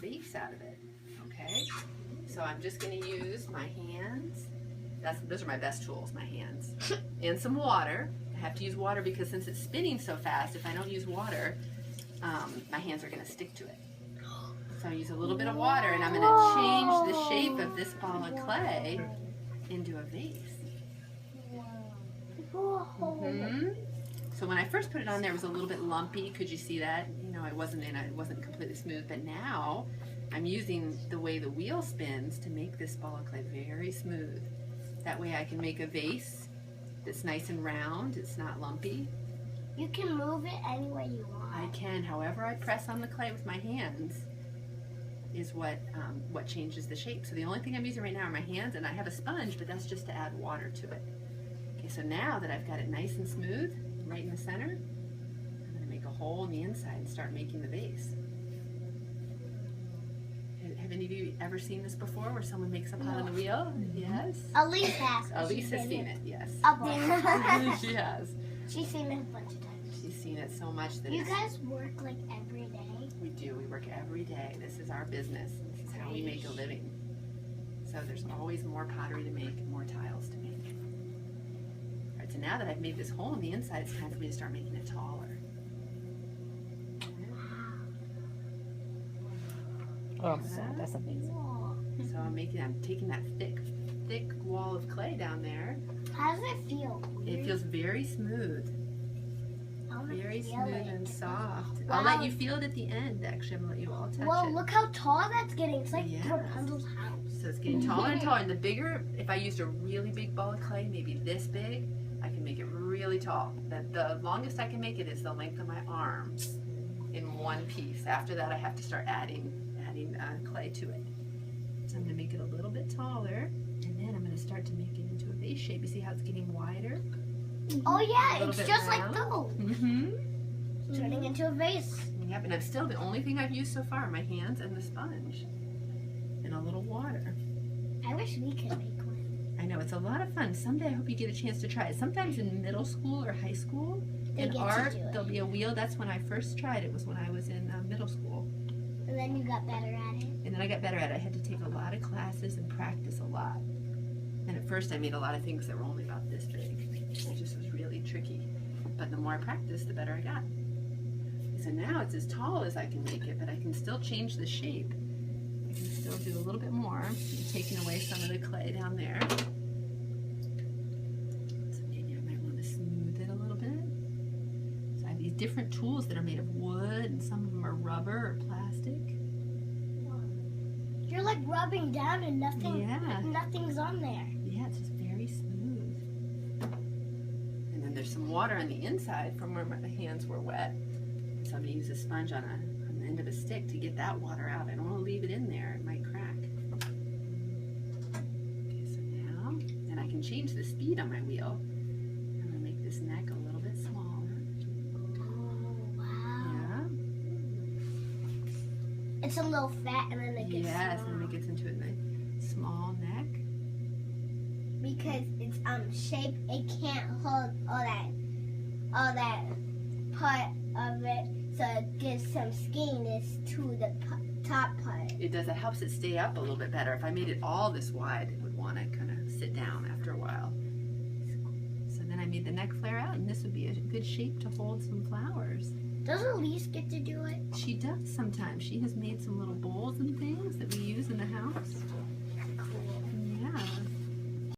vase out of it. Okay, so I'm just going to use my hands. Those are my best tools, my hands. And some water. I have to use water because since it's spinning so fast, if I don't use water, my hands are going to stick to it. So I use a little bit of water, and I'm going to change the shape of this ball of clay into a vase. So when I first put it on there, it was a little bit lumpy. Could you see that? You know, it wasn't completely smooth. But now I'm using the way the wheel spins to make this ball of clay very smooth. That way I can make a vase that's nice and round. It's not lumpy. You can move it any way you want. I can. However I press on the clay with my hands is what changes the shape. So the only thing I'm using right now are my hands, and I have a sponge, but that's just to add water to it. Okay, so now that I've got it nice and smooth, right in the center, I'm going to make a hole in the inside and start making the vase. Have any of you ever seen this before, where someone makes a pot on the wheel? Yes? Elise has. Elise has seen it, yes. Up there. She has. She's seen it a bunch of times. She's seen it so much that You guys work like every day? We do. We work every day. This is our business. This is how we make a living. So there's always more pottery to make and more tiles to make. All right, so now that I've made this hole in the inside, it's time for me to start making it taller. Oh, that's amazing. So I'm taking that thick wall of clay down there. How does it feel? It feels very smooth. Very smooth and soft. Wow. I'll let you feel it at the end, actually. I'm going to let you all touch it. Well, look how tall that's getting. It's like Yes. Rapunzel's house. So it's getting taller and taller. And the bigger, if I used a really big ball of clay, maybe this big, I can make it really tall. The longest I can make it is the length of my arm in one piece. After that, I have to start adding clay to it. So I'm going to make it a little bit taller, and then I'm going to start to make it into a vase shape. You see how it's getting wider? Oh yeah, A little it's bit just like round. those. Mm-hmm. Turning into a vase. Yep, and I'm still, the only thing I've used so far are my hands and the sponge. And a little water. I wish we could make one. I know, it's a lot of fun. Someday I hope you get a chance to try it. Sometimes in middle school or high school, They in get to art, do it. there'll be a wheel. That's when I first tried it, was when I was in middle school. And then you got better at it. And then I got better at it. I had to take a lot of classes and practice a lot. And at first I made a lot of things that were only about this big. It just was really tricky. But the more I practiced, the better I got. So now it's as tall as I can make it, but I can still change the shape. I can still do a little bit more. I'm taking away some of the clay down there. So maybe I might want to smooth it a little bit. So I have these different tools that are made of wood, and some of them are rubber or plastic. You're like rubbing down and nothing's on there. Yeah, it's just very smooth. And then there's some water on the inside from where my hands were wet. So I'm going to use a sponge on the end of a stick to get that water out. I don't want to leave it in there. It might crack. Okay, so now, and I can change the speed on my wheel. I'm going to make this neck a little bit smaller. Oh, wow. Yeah. It's a little fat and then it gets Yes, small. and then it gets into a nice small neck. Because it's shaped, it can't hold all that part of it, so it gives some skinniness to the top part. It does. It helps it stay up a little bit better. If I made it all this wide, it would want to kind of sit down after a while. So then I made the neck flare out, and this would be a good shape to hold some flowers. Does Elise get to do it? She does sometimes. She has made some little bowls